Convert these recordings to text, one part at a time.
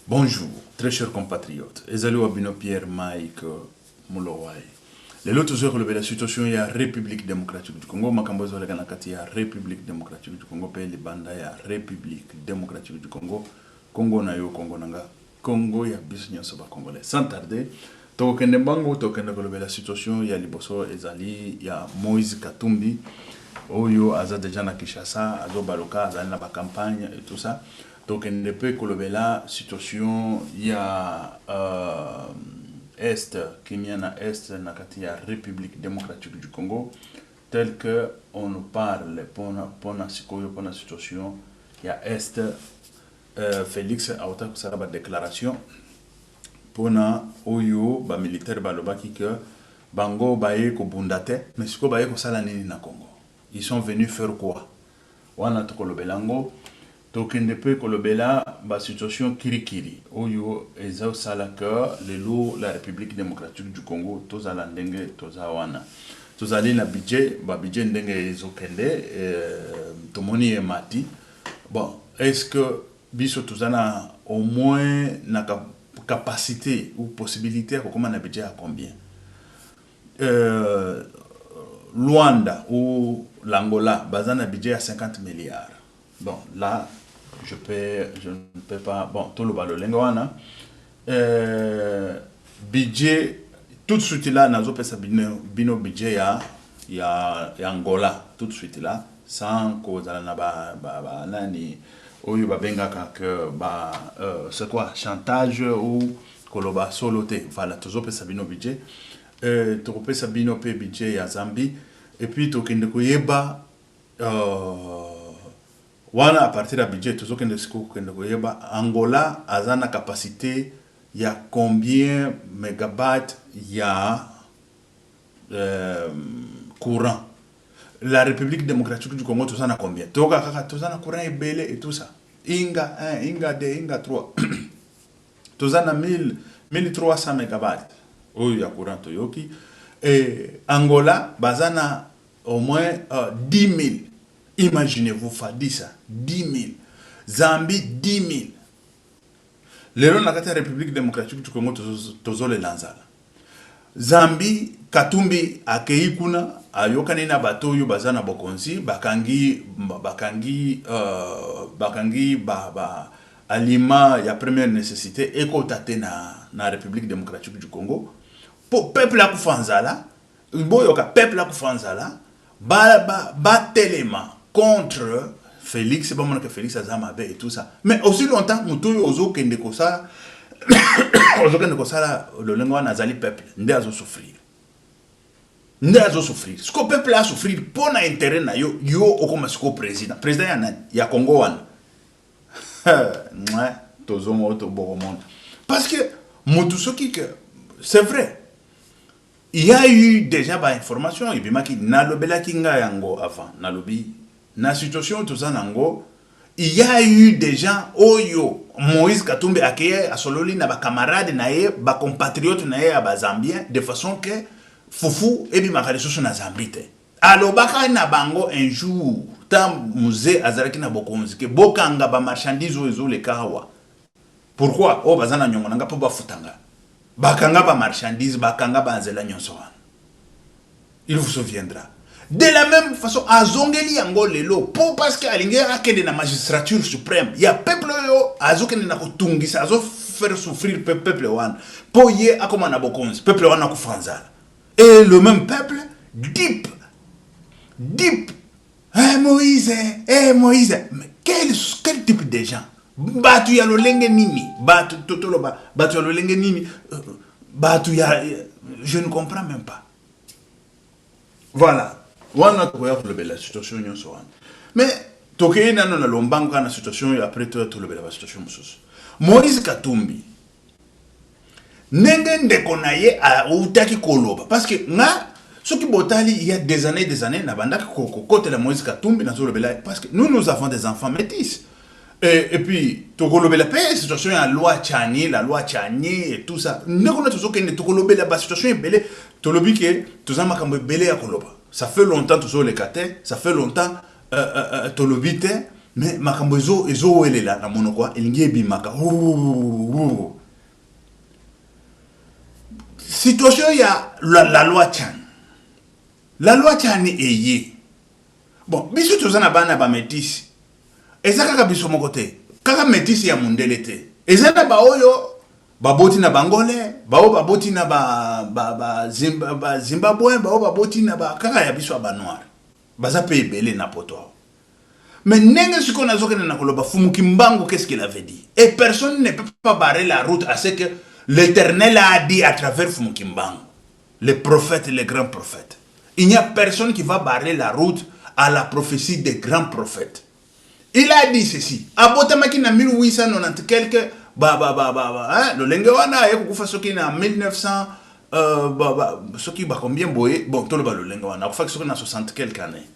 Bonjour, très chers compatriotes. Ezali Wabino Pierre Mike Moulowai. Les autres jours, la situation il y a République démocratique du Congo. Makambozo le Ganakati il y a République démocratique du Congo. Pays les Banda il y a République démocratique du Congo. Congo na yo Congo nanga. Congo ya business soba congolais. Sans tarder, tokende bango tokende ko la situation il y a Liboso Ezali il y a Moïse Katumbi. Oyo aza déjà na Kinshasa, azo baloka azali na ba campagne et tout ça. Donc, on ne peut que la situation, il y a Est, Kenya Est, la République démocratique du Congo, tel que on nous parle pour la situation, il y a Est, Félix a une déclaration pour na Oyo, ba militaire baloba qui que Bango baye ko bundate, mais siko baye ko sala nini na Congo. Ils sont venus faire quoi? Wana to kolobelango. Donc, il ne peut que la situation kirikiri. Oyo, ezao salaka, lelo, la République démocratique du Congo, toza la ndenge, toza wana. Toza li na budget, budget ndenge ezokende, tomoni e mati. Bon, est-ce que, biso toza na, au moins, na capacité ou possibilité, comment na budget à combien? Luanda ou l'Angola, bazana budget à 50 milliards. Bon, là, je ne peux pas. Bon, tout le ballon lengwana. Budget, tout de suite là, nazo pesa bino budget ya Angola, tout de suite là, sans cause na ba nani oyo ba benga que c'est quoi, chantage ou koloba soloté. Voilà, toujours pesa bino budget. To pesa bino pe budget ya Zambie et puis to kende ko yeba wana à partir du budget, tout ce que nous Angola a une capacité, il y a combien mégabytes il y a courant. La République démocratique du Congo, tout ça a combien? Tout ça a courant et belé et tout ça. Inga 1, Inga 2, Inga 3. Tout ça a 1300 mégabytes. Oh, il y a courant Toyoki. Et Angola, bazana au moins 10 000. Imaginez-vous, Fadi ça, 10 000. Zambie, 10 000. Le la République démocratique du Congo, tozo le lanzala. Zambie, Katumbi, akei kuna, ayokani na bato yu bazana bokonzi, bakangi, alima ya première nécessité, eko tate na République démocratique du Congo. Pour peuple la kufanzala, boyoka peuple la kufanzala, ba téléma contre Félix, c'est pas moi que Félix a zamabe et tout ça. Mais aussi longtemps, nous tous ozo kende ko ça, ozo kende ko ça le lengwa nazali peuple, ndé azo souffrir. Ndé azo souffrir. Ce que le peuple a souffrir pour na intérêt na yo okoma siko président. Président ya nani? Ya Congo wana. Ouais, tozo mo to boromon. Parce que motusoki que c'est vrai. Il y a eu déjà des informations, il y a eu nalobela kinga yango avant, nalobi, na situation tout ça nango, il y a eu des gens, oyo, Moïse Katumbi akeye, asololi na ba camarades nae, ba compatriotes nae, ba Zambien, de façon que, foufou, ebi makareso na Zambite. Alors, baka na bango un jour, tant musée azaraki na bokonzi, que bokanga ba marchandises oyo le kawa. Pourquoi? Oh, bazana nyongo nanga po ba futanga. Bakanga ba marchandise, bakanga ba nzela nyonso. Il vous souviendra. De la même façon, à Zongeli yango lelo, pour parce que alinge akende na magistrature suprême, il y a peuple yo azokende na kotungisa, azo faire souffrir peuple wan. Po ye akoma na bokonzi, peuple wan na kufanzala. Et le même peuple deep. Moïse, mais quel type de gens? Batu ya lolenge nini, batu totolo batu ya lolenge nini, batu ya, je ne comprends même pas. Voilà, wana koya ko la situation nyonso wana. Mais tokei nano na lombanga na situation ya après to lobela la situation mususu. Moïse Katumbi ndenge ndeko na ye a utaki koloba parce que nga soki botali il y a des années na bandaki kote la Moïse Katumbi na lobela parce que nous avons des enfants métis. Et puis, Togolobé la paix, situation la loi Tchani et tout ça. Nous avons Togolobé la situation est belle. Tolobi que tout ça m'a belé à Koloba. Ça fait longtemps, tout ça les catés, ça fait longtemps, Tolobité, Mais makambo ezo ele la na monoko elingi ebimaka. Situation ya la loi Tchani. La loi Tchani eye. Bon, biso tozana bana ba métis. Ezaka ka biso moko te. Kaka métis ya mundele te. Ezana ba oyo baboti na bangole, baboti na Zimbabwe, baboti na kaka ya biso ba noir. Baza pe ebele na poto. Mais nenge siko na zokene na koloba Fumukimbangu, qu'est-ce qu'il avait dit? Et personne ne peut pas barrer la route à ce que l'Éternel a dit à travers Fumukimbangu, les prophètes et les grands prophètes. Il n'y a personne qui va barrer la route à la prophétie des grands prophètes. Il a dit ceci. Abotamaki na 1890 quelque le lengewana et kufa soki na 1900 soki ba combien boye bon tout le ba le lengewana kufa soki na 60 quelques années.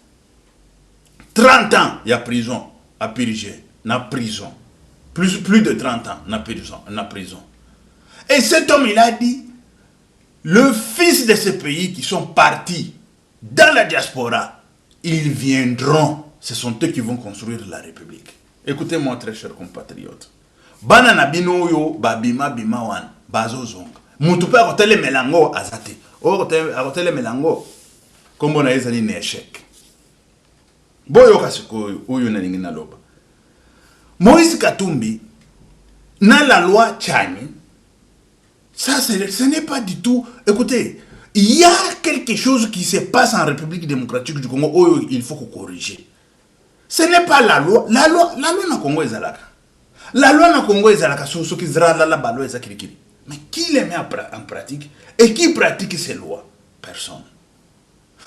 30 ans il y a prison à purger, na prison. Plus de 30 ans na prison. Et cet homme il a dit le fils de ces pays qui sont partis dans la diaspora, ils viendront. Ce sont eux qui vont construire la République. Écoutez-moi, très chers compatriotes. Bana na bino yo babima bima wan bazo zonga. Mutu pe akotele melango azate. Akotele melango kombo na ezali na échec. Boyo kasiko uyu na lingi na loba. Moïse Katumbi na la loi Tchani. Ça ce n'est pas du tout. Écoutez, il y a quelque chose qui se passe en République démocratique du Congo où il faut corriger. Ce n'est pas la loi. La loi na Congo ezalaka. La loi na Congo ezalaka sur ce qui sera la baloi ezakirikiri. Mais qui les met en pratique et qui pratique ces lois? Personne.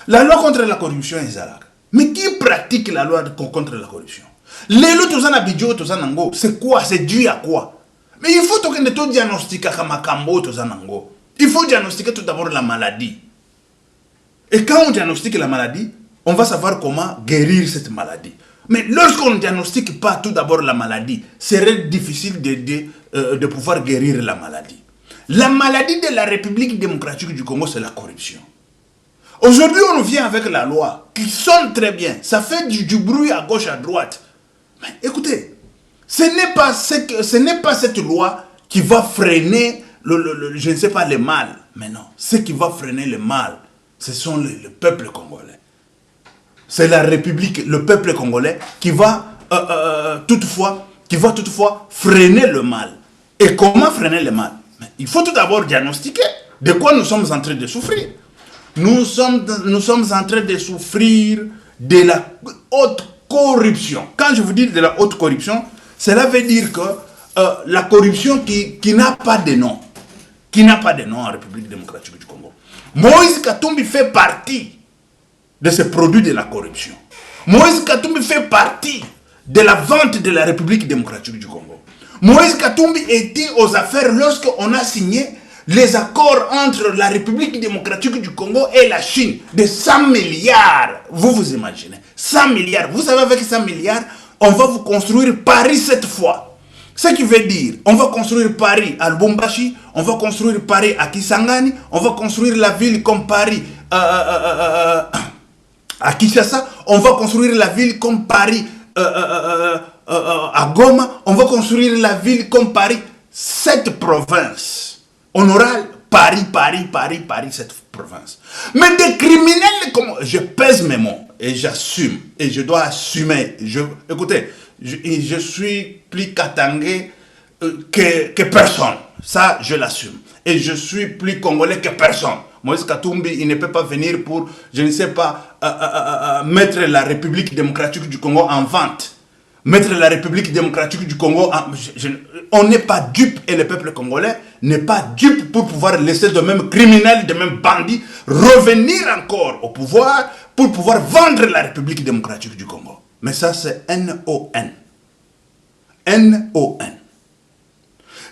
La loi contre la corruption ezalaka. Mais qui pratique la loi contre la corruption? Les lois tozana bidjo tozana ngo, c'est quoi? C'est dû à quoi? Mais il faut tout diagnostiquer comme makambo tozana ngo. Il faut diagnostiquer tout d'abord la maladie. Et quand on diagnostique la maladie, on va savoir comment guérir cette maladie. Mais lorsqu'on ne diagnostique pas tout d'abord la maladie, serait difficile de pouvoir guérir la maladie. La maladie de la République démocratique du Congo, c'est la corruption. Aujourd'hui, on vient avec la loi qui sonne très bien. Ça fait du bruit à gauche, à droite. Mais écoutez, ce n'est pas cette loi qui va freiner, je ne sais pas, le mal. Mais non, ce qui va freiner le mal, ce sont le peuple congolais. C'est la République, le peuple congolais qui va toutefois freiner le mal. Et comment freiner le mal? Il faut tout d'abord diagnostiquer de quoi nous sommes en train de souffrir. Nous sommes en train de souffrir de la haute corruption. Quand je vous dis de la haute corruption, cela veut dire que la corruption qui n'a pas de nom. Qui n'a pas de nom en République démocratique du Congo. Moïse Katumbi fait partie de ce produit de la corruption. Moïse Katumbi fait partie de la vente de la République démocratique du Congo. Moïse Katumbi était aux affaires lorsqu'on a signé les accords entre la République démocratique du Congo et la Chine de 100 milliards. Vous imaginez, 100 milliards. Vous savez, avec 100 milliards, on va vous construire Paris cette fois. Ce qui veut dire, on va construire Paris à Lubumbashi, on va construire Paris à Kisangani, on va construire la ville comme Paris à Kinshasa, on va construire la ville comme Paris à Goma, on va construire la ville comme Paris. Cette province, on aura Paris, cette province. Mais des criminels, comme je pèse mes mots et j'assume, et je dois assumer. Écoutez, je suis plus katangé que personne. Ça, je l'assume. Et je suis plus congolais que personne. Moïse Katumbi, il ne peut pas venir pour, je ne sais pas, mettre la République démocratique du Congo en vente. Mettre la République démocratique du Congo en... On n'est pas dupe et le peuple congolais n'est pas dupe pour pouvoir laisser de même criminels, de même bandits revenir encore au pouvoir pour pouvoir vendre la République démocratique du Congo. Mais ça, c'est N-O-N. N-O-N.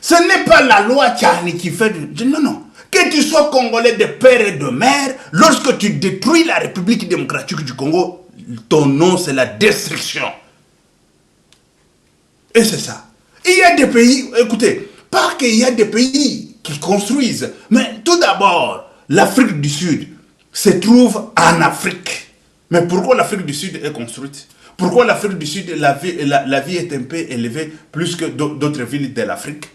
Ce n'est pas la loi Tchani qui fait... Non, non. Que tu sois congolais de père et de mère, lorsque tu détruis la République démocratique du Congo, ton nom, c'est la destruction. Et c'est ça. Il y a des pays, écoutez, pas qu'il y a des pays qui construisent, mais tout d'abord, l'Afrique du Sud se trouve en Afrique. Mais pourquoi l'Afrique du Sud est construite? Pourquoi l'Afrique du Sud, la vie est un peu élevée plus que d'autres villes de l'Afrique?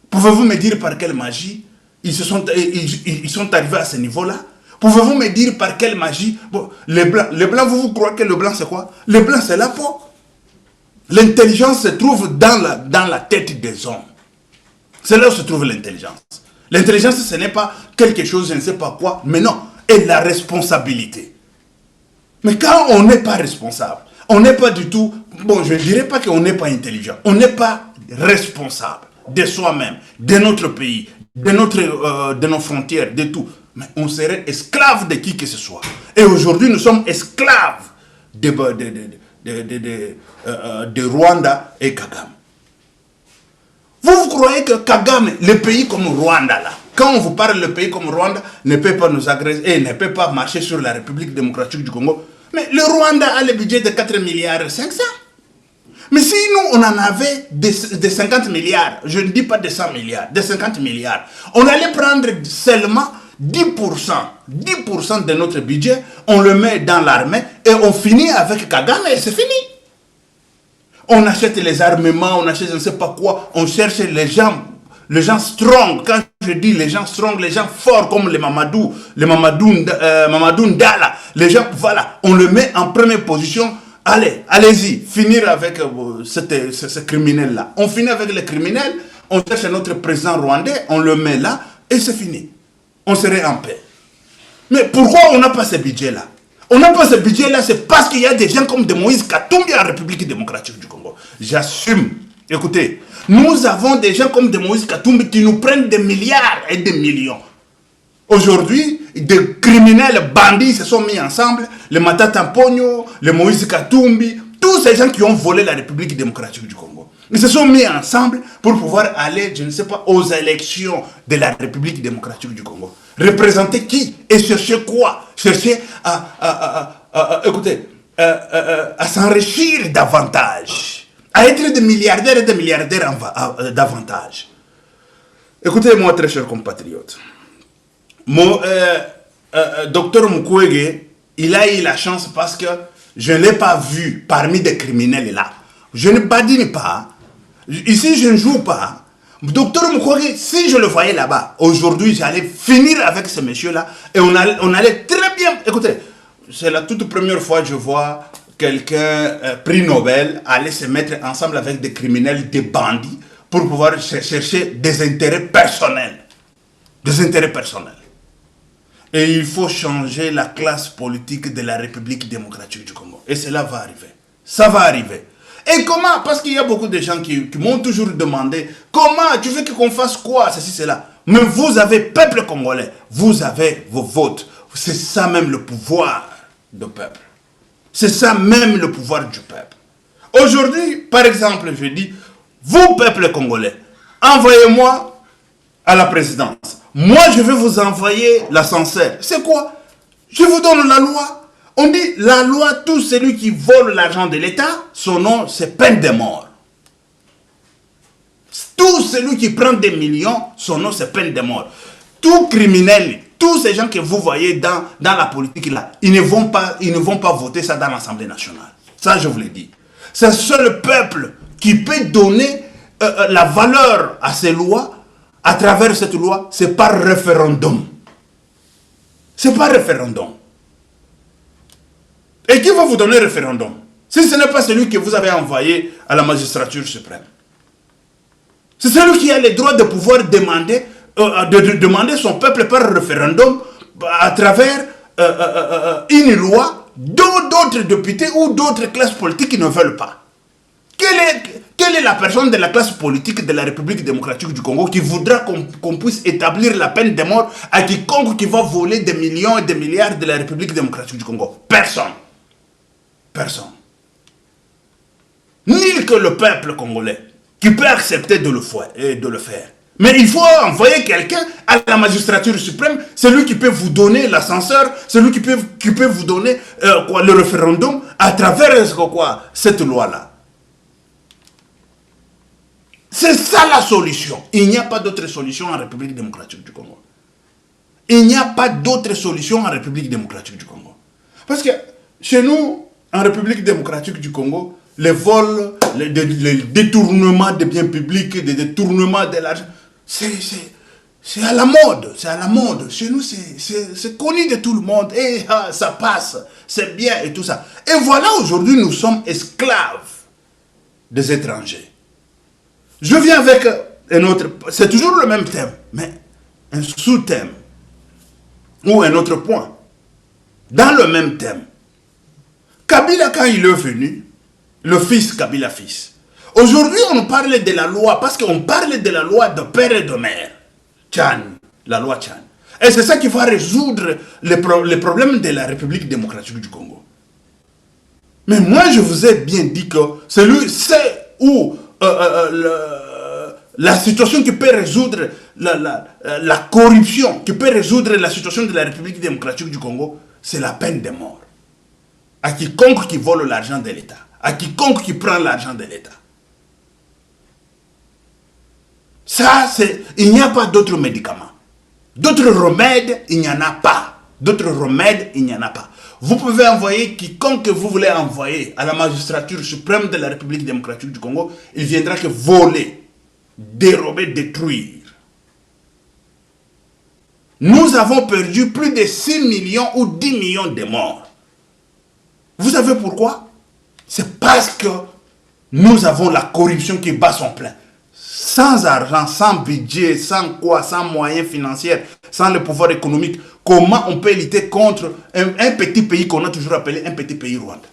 Pouvez-vous me dire par quelle magie ils sont arrivés à ce niveau-là? Pouvez-vous me dire par quelle magie? Bon, les blancs, vous croyez que le blanc c'est quoi? Le blanc c'est la peau. L'intelligence se trouve dans la tête des hommes. C'est là où se trouve l'intelligence. L'intelligence, ce n'est pas quelque chose, je ne sais pas quoi, mais non, et la responsabilité. Mais quand on n'est pas responsable, on n'est pas du tout, bon, je ne dirais pas qu'on n'est pas intelligent, on n'est pas responsable de soi-même, de notre pays, de nos frontières, de tout. Mais on serait esclave de qui que ce soit. Et aujourd'hui, nous sommes esclaves de Rwanda et Kagame. Vous croyez que Kagame, le pays comme Rwanda, là, quand on vous parle le pays comme Rwanda, ne peut pas nous agresser et ne peut pas marcher sur la République démocratique du Congo? Mais le Rwanda a le budget de 4 milliards 500. Mais si nous, on en avait des 50 milliards, je ne dis pas de 100 milliards, de 50 milliards, on allait prendre seulement 10% de notre budget, on le met dans l'armée et on finit avec Kagame et c'est fini. On achète les armements, on achète je ne sais pas quoi, on cherche les gens strong. Quand je dis les gens strong, les gens forts comme les Mamadou Ndala, les gens, voilà, on le met en première position. Allez-y, finir avec ce criminel-là. On finit avec les criminels, on cherche notre président rwandais, on le met là et c'est fini. On serait en paix. Mais pourquoi on n'a pas ce budget-là? On n'a pas ce budget-là, c'est parce qu'il y a des gens comme de Moïse Katumbi en République démocratique du Congo. J'assume. Écoutez, nous avons des gens comme de Moïse Katumbi qui nous prennent des milliards et des millions. Aujourd'hui, des criminels bandits se sont mis ensemble, les Matata Mpogno, les Moïse Katumbi, tous ces gens qui ont volé la République démocratique du Congo. Ils se sont mis ensemble pour pouvoir aller, je ne sais pas, aux élections de la République démocratique du Congo. Représenter qui? Et chercher quoi? Chercher à s'enrichir davantage, à être des milliardaires et des milliardaires davantage. Écoutez-moi, très chers compatriotes. Mon docteur Mukwege, il a eu la chance parce que je ne l'ai pas vu parmi des criminels là. Je ne badine pas. Ici, je ne joue pas. Docteur Mukwege, si je le voyais là-bas, aujourd'hui, j'allais finir avec ce monsieur-là et on allait très bien. Écoutez, c'est la toute première fois que je vois quelqu'un, prix Nobel, aller se mettre ensemble avec des criminels, des bandits, pour pouvoir chercher des intérêts personnels. Des intérêts personnels. Et il faut changer la classe politique de la République démocratique du Congo. Et cela va arriver. Ça va arriver. Et comment? Parce qu'il y a beaucoup de gens qui m'ont toujours demandé comment tu veux qu'on fasse quoi, ceci, cela. Mais vous avez, peuple congolais, vous avez vos votes. C'est ça même le pouvoir du peuple. C'est ça même le pouvoir du peuple. Aujourd'hui, par exemple, je dis, vous, peuple congolais, envoyez-moi à la présidence. Moi, je vais vous envoyer l'ascenseur. C'est quoi? Je vous donne la loi. On dit, la loi, tout celui qui vole l'argent de l'État, son nom, c'est peine de mort. Tout celui qui prend des millions, son nom, c'est peine de mort. Tout criminel, tous ces gens que vous voyez dans la politique, là, ils ne vont pas voter ça dans l'Assemblée nationale. Ça, je vous l'ai dit. C'est seul le peuple qui peut donner la valeur à ces lois. À travers cette loi, c'est par référendum. C'est par référendum. Et qui va vous donner référendum? Si ce n'est pas celui que vous avez envoyé à la magistrature suprême. C'est celui qui a le droit de pouvoir demander, demander son peuple par référendum à travers une loi dont d'autres députés ou d'autres classes politiques qui ne veulent pas. Quelle est la personne de la classe politique de la République démocratique du Congo qui voudra qu'on puisse établir la peine de mort à quiconque qui va voler des millions et des milliards de la République démocratique du Congo? Personne. Personne. Ni que le peuple congolais qui peut accepter de le faire. Mais il faut envoyer quelqu'un à la magistrature suprême, celui qui peut vous donner l'ascenseur, celui qui peut vous donner le référendum à travers cette loi-là. C'est ça la solution. Il n'y a pas d'autre solution en République démocratique du Congo. Il n'y a pas d'autre solution en République démocratique du Congo. Parce que chez nous, en République démocratique du Congo, les vols, les détournements des biens publics, les détournements de l'argent, c'est à la mode, c'est à la mode. Chez nous, c'est connu de tout le monde. Et ça passe, c'est bien et tout ça. Et voilà, aujourd'hui, nous sommes esclaves des étrangers. Je viens avec un autre, c'est toujours le même thème, mais un sous-thème ou un autre point. Dans le même thème, Kabila, quand il est venu, le fils Kabila fils. Aujourd'hui, on parle de la loi, parce qu'on parle de la loi de père et de mère. Tchan, la loi Tchan. Et c'est ça qui va résoudre les problèmes de la République démocratique du Congo. Mais moi, je vous ai bien dit que c'est où la situation qui peut résoudre la corruption, qui peut résoudre la situation de la République démocratique du Congo, c'est la peine de mort. À quiconque qui vole l'argent de l'État, à quiconque qui prend l'argent de l'État. Ça, il n'y a pas d'autres médicaments. D'autres remèdes, il n'y en a pas. D'autres remèdes, il n'y en a pas. Vous pouvez envoyer quiconque vous voulez envoyer à la magistrature suprême de la République démocratique du Congo, il viendra que voler, dérober, détruire. Nous avons perdu plus de 6 millions ou 10 millions de morts. Vous savez pourquoi? C'est parce que nous avons la corruption qui bat son plein. Sans argent, sans budget, sans quoi, sans moyens financiers, sans le pouvoir économique, comment on peut lutter contre un petit pays qu'on a toujours appelé un petit pays Rwanda?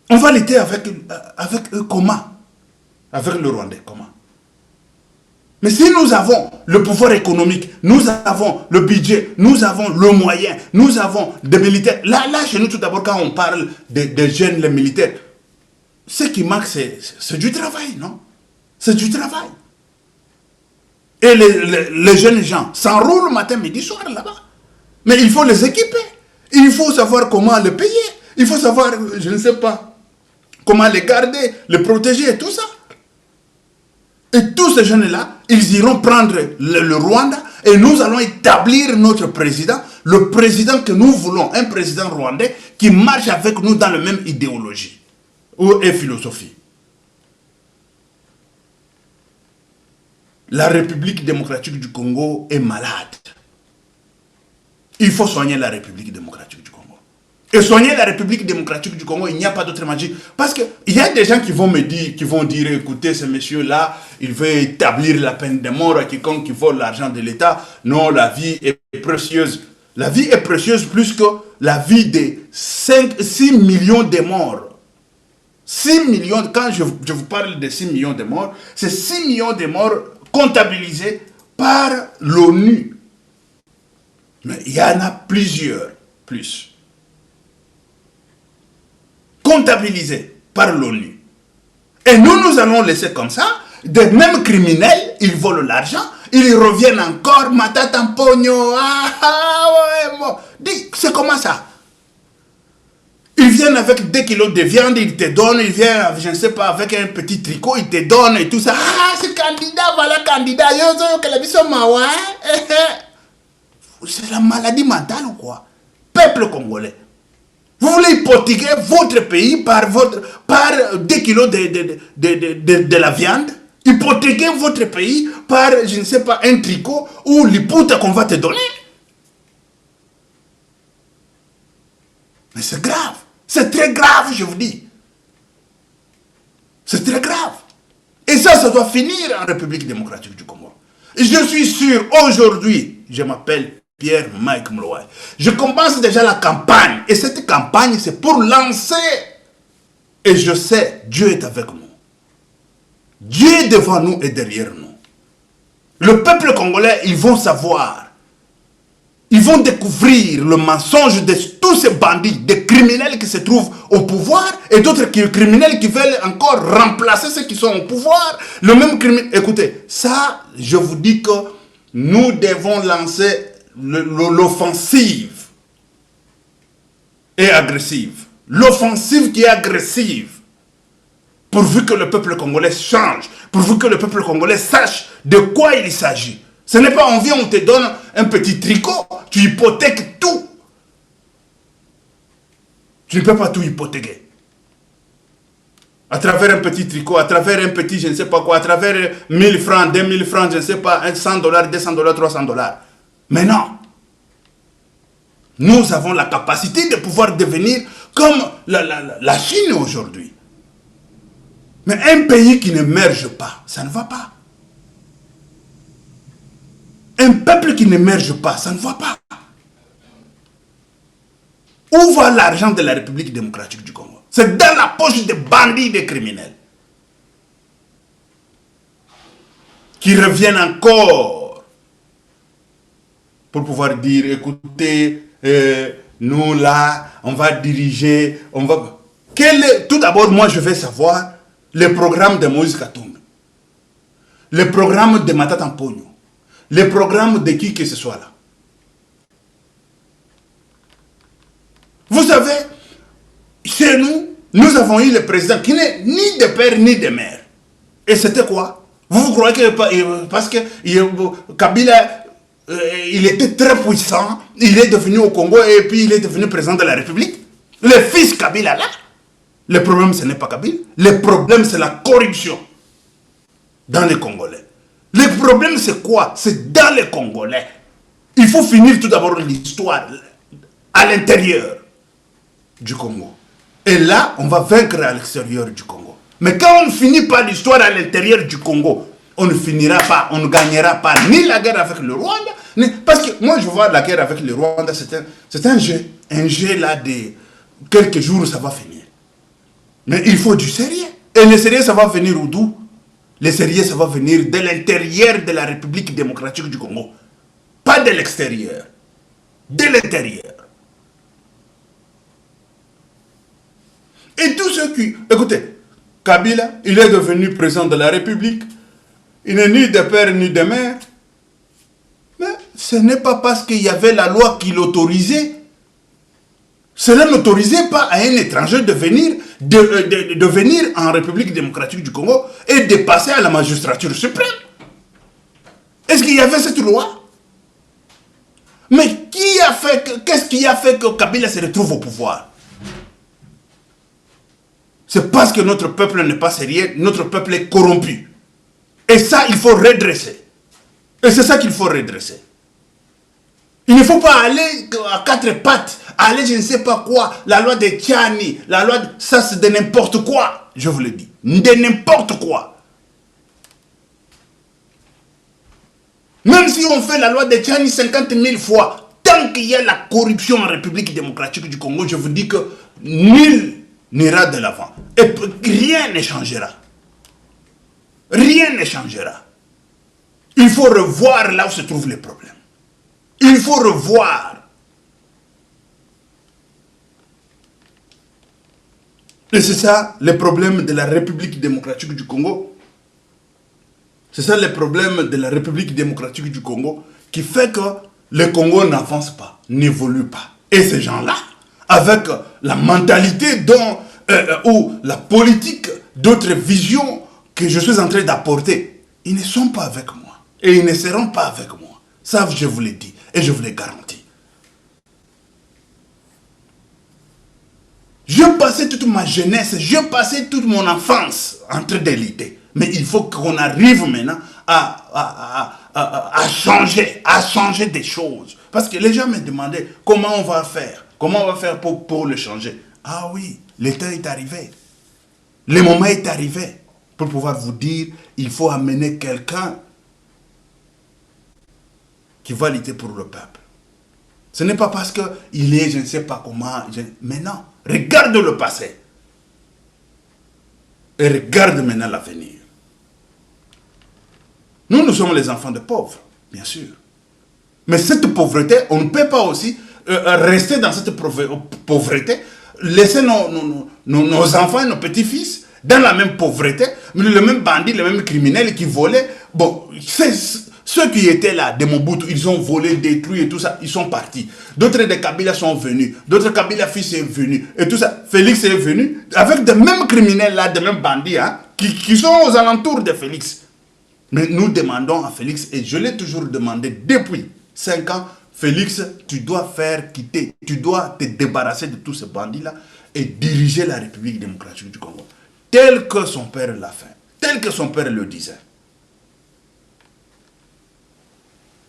On va lutter avec eux comment? Avec le Rwandais, comment? Mais si nous avons le pouvoir économique, nous avons le budget, nous avons le moyen, nous avons des militaires. Là chez nous, tout d'abord, quand on parle des jeunes, les militaires, ce qui manque, c'est du travail, non? C'est du travail. Et les jeunes gens s'enroulent matin, midi, soir là-bas. Mais il faut les équiper. Il faut savoir comment les payer. Il faut savoir, je ne sais pas, comment les garder, les protéger et tout ça. Et tous ces jeunes-là, ils iront prendre le Rwanda et nous allons établir notre président, le président que nous voulons, un président rwandais qui marche avec nous dans la même idéologie et philosophie. La République démocratique du Congo est malade. Il faut soigner la République démocratique du Congo. Et soigner la République démocratique du Congo, il n'y a pas d'autre magie. Parce qu'il y a des gens qui vont me dire, écoutez, ce monsieur-là, il veut établir la peine de mort à quiconque qui vole l'argent de l'État. Non, la vie est précieuse. La vie est précieuse plus que la vie de 6 millions de morts. 6 millions, quand je vous parle de 6 millions de morts, c'est 6 millions de morts comptabilisés par l'ONU. Mais il y en a plusieurs, plus. Comptabilisés par l'ONU. Et nous allons laisser comme ça, des mêmes criminels, ils volent l'argent, ils reviennent encore, matata pogno, c'est comment ça? Ils viennent avec 2 kilos de viande, ils te donnent, ils viennent, je ne sais pas, avec un petit tricot, ils te donnent et tout ça. Ah, c'est candidat, voilà candidat, c'est la maladie mentale ou quoi? Peuple congolais. Vous voulez hypothéquer votre pays par 2 kilos de la viande? Hypothéquer votre pays par, je ne sais pas, un tricot ou l'hypothèque qu'on va te donner? Mais c'est grave. C'est très grave, je vous dis. C'est très grave. Et ça doit finir en République démocratique du Congo. Et je suis sûr, aujourd'hui, je m'appelle Pierre-Mike Mlowaye. Je commence déjà la campagne. Et cette campagne, c'est pour lancer. Et je sais, Dieu est avec nous. Dieu est devant nous et derrière nous. Le peuple congolais, ils vont savoir. Ils vont découvrir le mensonge de tous ces bandits, des criminels qui se trouvent au pouvoir et d'autres criminels qui veulent encore remplacer ceux qui sont au pouvoir. Le même criminel. Écoutez, ça, je vous dis que nous devons lancer l'offensive et agressive. L'offensive qui est agressive. Pourvu que le peuple congolais change. Pourvu que le peuple congolais sache de quoi il s'agit. Ce n'est pas on vient, on te donne un petit tricot, tu hypothèques tout. Tu ne peux pas tout hypothéquer. À travers un petit tricot, à travers un petit je ne sais pas quoi, à travers 1000 francs, 2000 francs, je ne sais pas, $100, $200, $300. Mais non. Nous avons la capacité de pouvoir devenir comme la Chine aujourd'hui. Mais un pays qui n'émerge pas, ça ne va pas. Un peuple qui n'émerge pas, ça ne va pas. Où va l'argent de la République démocratique du Congo? C'est dans la poche des bandits, des criminels. Qui reviennent encore pour pouvoir dire, écoutez, nous là, on va diriger, on va... Tout d'abord, moi je vais savoir le programme de Moïse Katumbi, le programme de Matata Mponyo, le programme de qui que ce soit là. Vous savez, chez nous, nous avons eu le président qui n'est ni de père ni de mère. Et c'était quoi? Vous croyez que parce que Kabila, il était très puissant, il est devenu au Congo et puis il est devenu président de la République? Le fils Kabila là, le problème ce n'est pas Kabila, le problème c'est la corruption dans les Congolais. Le problème c'est quoi? C'est dans les Congolais. Il faut finir tout d'abord l'histoire à l'intérieur du Congo. Et là, on va vaincre à l'extérieur du Congo. Mais quand on ne finit pas l'histoire à l'intérieur du Congo, on ne finira pas, on ne gagnera pas ni la guerre avec le Rwanda, parce que moi je vois la guerre avec le Rwanda, c'est un jeu là de quelques jours, ça va finir. Mais il faut du sérieux. Et le sérieux, ça va venir d'où? Le sérieux, ça va venir de l'intérieur de la République démocratique du Congo. Pas de l'extérieur. De l'intérieur. Et tous ceux qui... Écoutez, Kabila, il est devenu président de la République. Il n'est ni de père ni de mère. Mais ce n'est pas parce qu'il y avait la loi qui l'autorisait. Cela n'autorisait pas à un étranger de venir en République démocratique du Congo et de passer à la magistrature suprême. Est-ce qu'il y avait cette loi? Mais qu'est-ce qui a fait que Kabila se retrouve au pouvoir? C'est parce que notre peuple n'est pas sérieux, notre peuple est corrompu. Et ça, il faut redresser. Et c'est ça qu'il faut redresser. Il ne faut pas aller à quatre pattes, aller je ne sais pas quoi, la loi de Tchani, la loi ça c'est de n'importe quoi, je vous le dis, de n'importe quoi. Même si on fait la loi de Tchani 50 000 fois, tant qu'il y a la corruption en République démocratique du Congo, je vous dis que nul n'ira de l'avant. Et rien ne changera. Rien ne changera. Il faut revoir là où se trouvent les problèmes. Il faut revoir. Et c'est ça le problème de la République démocratique du Congo. C'est ça le problème de la République démocratique du Congo qui fait que le Congo n'avance pas, n'évolue pas. Et ces gens-là, avec la mentalité ou la politique d'autres visions que je suis en train d'apporter, ils ne sont pas avec moi. Et ils ne seront pas avec moi. Ça, je vous l'ai dit et je vous l'ai garanti. J'ai passé toute ma jeunesse, j'ai passé toute mon enfance en train de lutter. Mais il faut qu'on arrive maintenant à changer des choses. Parce que les gens me demandaient comment on va faire. Comment on va faire pour le changer. Ah oui, le temps est arrivé. Le moment est arrivé pour pouvoir vous dire il faut amener quelqu'un qui va lutter pour le peuple. Ce n'est pas parce qu'il est, je ne sais pas comment, mais non. Regarde le passé. Et regarde maintenant l'avenir. Nous sommes les enfants de pauvres, bien sûr. Mais cette pauvreté, on ne peut pas aussi rester dans cette pauvreté, laisser nos enfants et nos petits-fils dans la même pauvreté, le même bandit, le même criminel qui volait. Bon, ceux qui étaient là, de Mobutu, ils ont volé, détruit et tout ça, ils sont partis. D'autres de Kabila sont venus, d'autres Kabila fils sont venus, et tout ça. Félix est venu, avec de mêmes criminels là, de mêmes bandits, hein, qui sont aux alentours de Félix. Mais nous demandons à Félix, et je l'ai toujours demandé depuis 5 ans, Félix, tu dois faire quitter, tu dois te débarrasser de tous ces bandits-là et diriger la République démocratique du Congo, tel que son père l'a fait, tel que son père le disait.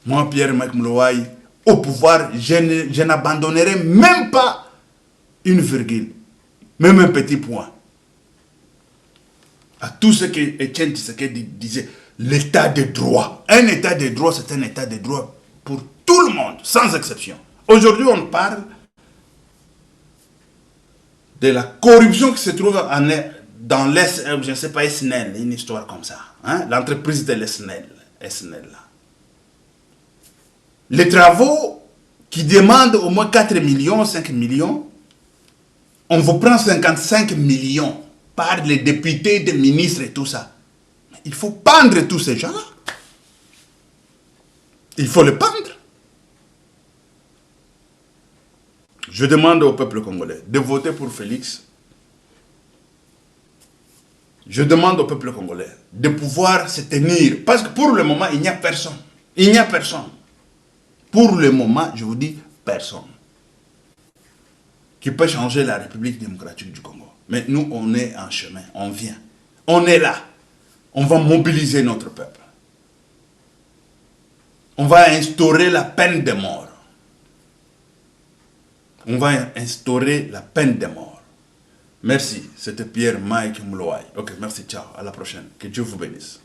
Moi, Pierre-Mike Moulouaï, au pouvoir, je n'abandonnerai même pas une virgule, même un petit point. À tout ce que Etienne Tshisekedi disait, l'état de droit. Un état de droit, c'est un état de droit pour tout le monde, sans exception. Aujourd'hui, on parle de la corruption qui se trouve dans l'Est, je ne sais pas, SNEL, une histoire comme ça. Hein? L'entreprise de l'SNEL. Les travaux qui demandent au moins 4 millions, 5 millions, on vous prend 55 millions par les députés, les ministres et tout ça. Il faut pendre tous ces gens-là. Il faut les pendre. Je demande au peuple congolais de voter pour Félix. Je demande au peuple congolais de pouvoir se tenir. Parce que pour le moment, il n'y a personne. Il n'y a personne. Pour le moment, je vous dis, personne qui peut changer la République démocratique du Congo. Mais nous, on est en chemin. On vient. On est là. On va mobiliser notre peuple. On va instaurer la peine de mort. On va instaurer la peine de mort. Merci. C'était Pierre-Mike Moulouaï. Ok, merci. Ciao. À la prochaine. Que Dieu vous bénisse.